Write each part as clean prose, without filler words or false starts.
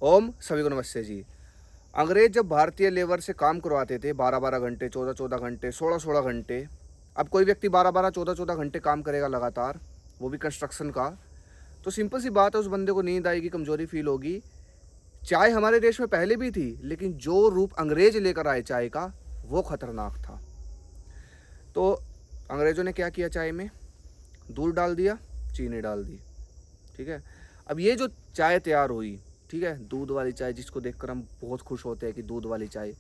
ओम सभी को नमस्ते जी। अंग्रेज जब भारतीय लेबर से काम करवाते थे 12-12 घंटे, 14-14 घंटे, 16-16 घंटे। अब कोई व्यक्ति 12-12, 14-14 घंटे काम करेगा लगातार, वो भी कंस्ट्रक्शन का। तो सिंपल सी बात है, उस बंदे को नींद आएगी, कमजोरी फील होगी। चाय हमारे देश में पहले भी थी, लेकिन जो रूप अंग्रेज लेकर आए चाय का, वो खतरनाक था। तो अंग्रेजों ने क्या किया, चाय में दूध डाल दिया, चीनी डाल दी। ठीक है। अब ये जो चाय तैयार हुई, ठीक है, दूध वाली चाय, जिसको देखकर हम बहुत खुश होते हैं कि दूध वाली चाय।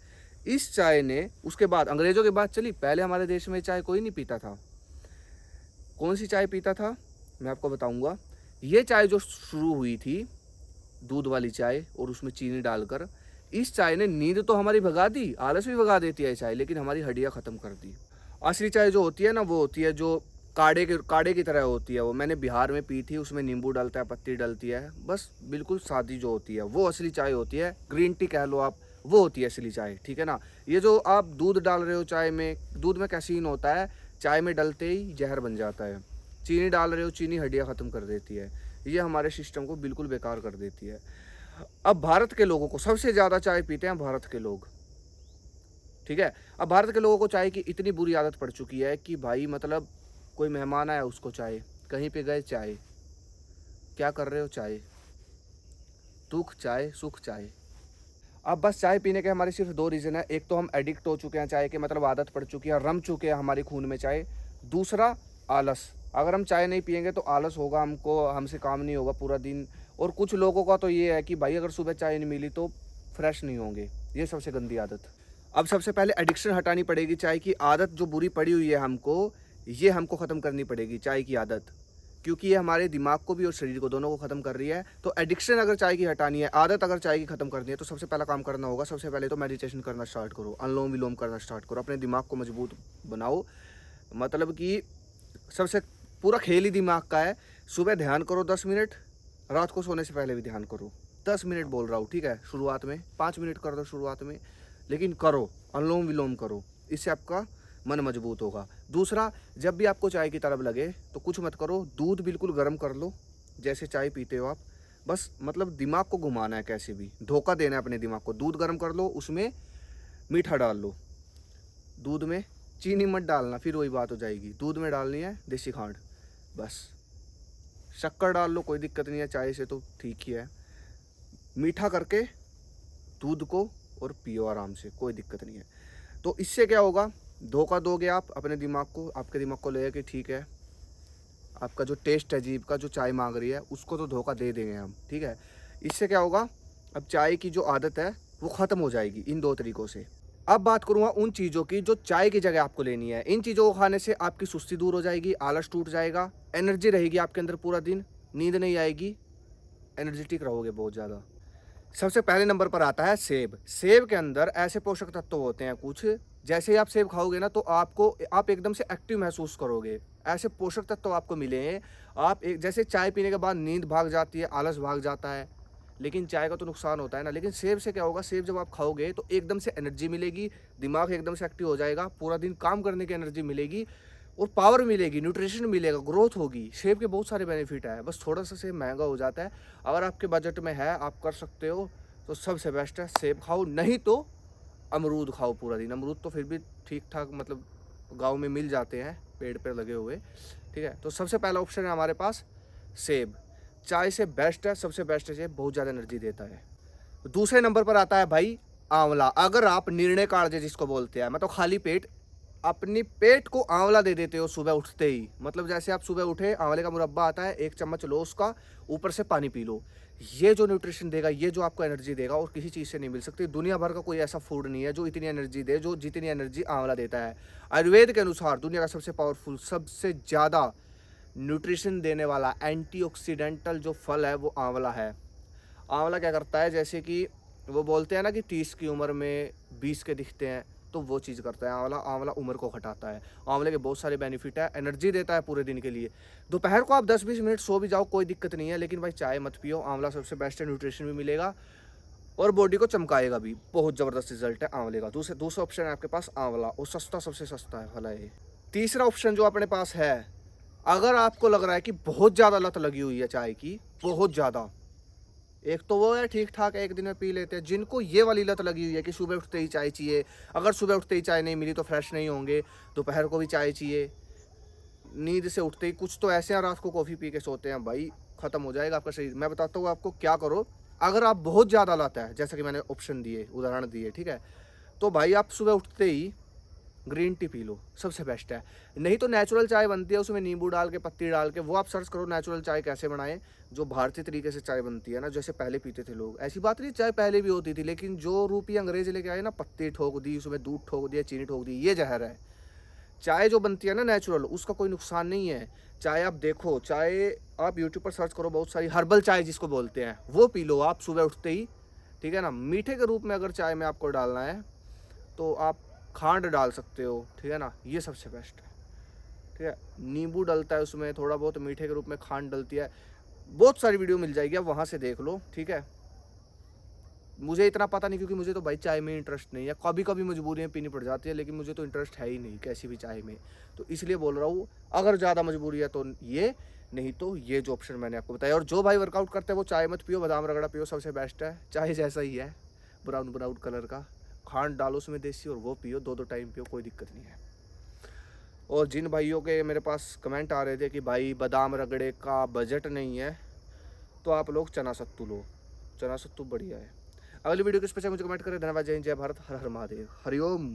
इस चाय ने उसके बाद अंग्रेजों के बाद चली। पहले हमारे देश में चाय कोई नहीं पीता था। कौन सी चाय पीता था, मैं आपको बताऊंगा। ये चाय जो शुरू हुई थी, दूध वाली चाय, और उसमें चीनी डालकर, इस चाय ने नींद तो हमारी भगा दी, आलस भी भगा देती है चाय, लेकिन हमारी हड्डियां खत्म कर दी। असली चाय जो होती है ना, वो होती है जो काढ़े की तरह होती है। वो मैंने बिहार में पी थी, उसमें नींबू डलता है, पत्ती डलती है, बस बिल्कुल सादी जो होती है, वो असली चाय होती है। ग्रीन टी कह लो आप, वो होती है असली चाय। ठीक है ना। ये जो आप दूध डाल रहे हो चाय में, दूध में कैसीन होता है, चाय में डलते ही जहर बन जाता है। चीनी डाल रहे हो, चीनी हड्डियाँ ख़त्म कर देती है। ये हमारे सिस्टम को बिल्कुल बेकार कर देती है। अब भारत के लोगों को सबसे ज़्यादा चाय पीते हैं भारत के लोग। ठीक है। अब भारत के लोगों को चाय की इतनी बुरी आदत पड़ चुकी है कि भाई मतलब कोई मेहमान आया उसको चाय, कहीं पे गए चाय, क्या कर रहे हो चाय, दुख चाय, सुख चाय। अब बस चाय पीने के हमारे सिर्फ दो रीज़न है। एक तो हम एडिक्ट हो चुके हैं चाय के, मतलब आदत पड़ चुकी है, रम चुके हैं हमारे खून में चाय। दूसरा, आलस। अगर हम चाय नहीं पियेंगे तो आलस होगा हमको, हमसे काम नहीं होगा पूरा दिन। और कुछ लोगों का तो ये है कि भाई अगर सुबह चाय नहीं मिली तो फ्रेश नहीं होंगे। ये सबसे गंदी आदत। अब सबसे पहले एडिक्शन हटानी पड़ेगी। चाय की आदत जो बुरी पड़ी हुई है हमको, ये हमको ख़त्म करनी पड़ेगी चाय की आदत, क्योंकि ये हमारे दिमाग को भी और शरीर को दोनों को ख़त्म कर रही है। तो एडिक्शन अगर चाय की हटानी है, आदत अगर चाय की ख़त्म करनी है, तो सबसे पहला काम करना होगा, सबसे पहले तो मेडिटेशन करना स्टार्ट करो, अनुलोम विलोम करना स्टार्ट करो, अपने दिमाग को मजबूत बनाओ। मतलब कि सबसे पूरा खेल ही दिमाग का है। सुबह ध्यान करो 10 मिनट, रात को सोने से पहले भी ध्यान करो। 10 मिनट बोल रहा हूँ, ठीक है। शुरुआत में 5 मिनट कर दो शुरुआत में, लेकिन करो, अनुलोम विलोम करो। इससे आपका मन मजबूत होगा। दूसरा, जब भी आपको चाय की तलब लगे तो कुछ मत करो, दूध बिल्कुल गर्म कर लो, जैसे चाय पीते हो आप। बस मतलब दिमाग को घुमाना है, कैसे भी धोखा देना है अपने दिमाग को। दूध गर्म कर लो, उसमें मीठा डाल लो। दूध में चीनी मत डालना, फिर वही बात हो जाएगी। दूध में डालनी है देसी खांड, बस। शक्कर डाल लो, कोई दिक्कत नहीं है, चाय से तो ठीक ही है। मीठा करके दूध को और पियो आराम से, कोई दिक्कत नहीं है। तो इससे क्या होगा, धोखा दोगे आप अपने दिमाग को, आपके दिमाग को लगेगा कि ठीक है, आपका जो टेस्ट है जीभ का, जो चाय मांग रही है, उसको तो धोखा दे देंगे हम। ठीक है। इससे क्या होगा, अब चाय की जो आदत है वो ख़त्म हो जाएगी इन दो तरीक़ों से। अब बात करूँगा उन चीज़ों की जो चाय की जगह आपको लेनी है। इन चीज़ों को खाने से आपकी सुस्ती दूर हो जाएगी, आलस टूट जाएगा, एनर्जी रहेगी आपके अंदर पूरा दिन, नींद नहीं आएगी, एनर्जेटिक रहोगे बहुत ज़्यादा। सबसे पहले नंबर पर आता है सेब। सेब के अंदर ऐसे पोषक तत्व होते हैं कुछ, जैसे ही आप सेब खाओगे ना, तो आप एकदम से एक्टिव महसूस करोगे। ऐसे पोषक तत्व आपको मिले हैं। आप एक जैसे चाय पीने के बाद नींद भाग जाती है, आलस भाग जाता है, लेकिन चाय का तो नुकसान होता है ना। लेकिन सेब से क्या होगा, सेब जब आप खाओगे तो एकदम से एनर्जी मिलेगी, दिमाग एकदम से एक्टिव हो जाएगा, पूरा दिन काम करने की एनर्जी मिलेगी, और पावर मिलेगी, न्यूट्रिशन मिलेगा, ग्रोथ होगी। सेब के बहुत सारे बेनिफिट है, बस थोड़ा सा सेब महंगा हो जाता है। अगर आपके बजट में है, आप कर सकते हो, तो सबसे बेस्ट है सेब खाओ। नहीं तो अमरूद खाओ पूरा दिन। अमरूद तो फिर भी ठीक ठाक, मतलब गांव में मिल जाते हैं, पेड़ पे लगे हुए। ठीक है। तो सबसे पहला ऑप्शन है हमारे पास सेब। चाय से बेस्ट है, सबसे बेस्ट है सेब, बहुत ज़्यादा एनर्जी देता है। दूसरे नंबर पर आता है भाई आंवला। अगर आप निर्णय काढ़े जिसको बोलते हैं, मतलब खाली पेट अपनी पेट को आंवला दे देते हो सुबह उठते ही, मतलब जैसे आप सुबह उठे, आंवले का मुरब्बा आता है, 1 चम्मच लो उसका, ऊपर से पानी पी लो। ये जो न्यूट्रिशन देगा, ये जो आपको एनर्जी देगा, और किसी चीज़ से नहीं मिल सकती। दुनिया भर का कोई ऐसा फूड नहीं है जो इतनी एनर्जी दे, जो जितनी एनर्जी आंवला देता है। आयुर्वेद के अनुसार दुनिया का सबसे पावरफुल, सबसे ज़्यादा न्यूट्रिशन देने वाला एंटीऑक्सीडेंटल जो फल है, वो आंवला है। आंवला क्या करता है, जैसे कि वो बोलते हैं ना कि 30 की उम्र में 20 के दिखते हैं, तो वो चीज़ करता है आंवला। आंवला उम्र को घटाता है। आंवले के बहुत सारे बेनिफिट है, एनर्जी देता है पूरे दिन के लिए। दोपहर को आप 10-20 मिनट सो भी जाओ, कोई दिक्कत नहीं है, लेकिन भाई चाय मत पियो। आंवला सबसे बेस्ट है, न्यूट्रिशन भी मिलेगा और बॉडी को चमकाएगा भी। बहुत ज़बरदस्त रिजल्ट है आंवले का। दूसरा ऑप्शन है आपके पास आंवला, और सस्ता, सबसे सस्ता है फल है ये। तीसरा ऑप्शन जो अपने पास है, अगर आपको लग रहा है कि बहुत ज़्यादा लत लगी हुई है चाय की, बहुत ज़्यादा, एक तो वो है ठीक ठाक एक दिन में पी लेते हैं, जिनको ये वाली लत लगी हुई है कि सुबह उठते ही चाय चाहिए, अगर सुबह उठते ही चाय नहीं मिली तो फ्रेश नहीं होंगे, दोपहर को भी चाय चाहिए, नींद से उठते ही कुछ तो ऐसे हैं रात को कॉफ़ी पी के सोते हैं, भाई ख़त्म हो जाएगा आपका शरीर। मैं बताता हूँ आपको क्या करो, अगर आप बहुत ज़्यादा लाता है, जैसा कि मैंने ऑप्शन दिए, उदाहरण दिए, ठीक है, तो भाई आप सुबह उठते ही ग्रीन टी पी लो, सबसे बेस्ट है। नहीं तो नेचुरल चाय बनती है, उसमें नींबू डाल के, पत्ती डाल के, वो आप सर्च करो नेचुरल चाय कैसे बनाएं, जो भारतीय तरीके से चाय बनती है ना, जैसे पहले पीते थे लोग। ऐसी बात नहीं, चाय पहले भी होती थी, लेकिन जो रूपी अंग्रेज लेके आए ना, पत्ती ठोक दी उसमें, दूध ठोक दिया, चीनी ठोक दी, ये जहर है। चाय जो बनती है ना नेचुरल, उसका कोई नुकसान नहीं है। चाय आप देखो, चाय आप यूट्यूब पर सर्च करो, बहुत सारी हर्बल चाय जिसको बोलते हैं, वो पी लो आप सुबह उठते ही, ठीक है ना। मीठे के रूप में अगर चाय में आपको डालना है तो आप खांड डाल सकते हो, ठीक है ना, ये सबसे बेस्ट है, ठीक है। नींबू डलता है उसमें, थोड़ा बहुत मीठे के रूप में खांड डलती है। बहुत सारी वीडियो मिल जाएगी, आप वहाँ से देख लो, ठीक है। मुझे इतना पता नहीं, क्योंकि मुझे तो भाई चाय में इंटरेस्ट नहीं है, कभी कभी मजबूरियाँ पीनी पड़ जाती है, लेकिन मुझे तो इंटरेस्ट है ही नहीं कैसी भी चाय में। तो इसलिए बोल रहा हूँ, अगर ज़्यादा मजबूरी है तो ये, नहीं तो ये जो ऑप्शन मैंने आपको बताया। और जो भाई वर्कआउट करते हैं वो चाय मत पियो, बादाम रगड़ा पियो, सबसे बेस्ट है। चाय जैसा ही है, ब्राउन ब्राउन कलर का, खांड डालो उसमें देसी, और वो पियो, दो दो टाइम पियो, कोई दिक्कत नहीं है। और जिन भाइयों के मेरे पास कमेंट आ रहे थे कि भाई बादाम रगड़े का बजट नहीं है, तो आप लोग चना सत्तू लो, चना सत्तू बढ़िया है। अगली वीडियो किस पे मुझे कमेंट करें। धन्यवाद, जय हिंद, जय भारत, हर हर महादेव, हरिओम।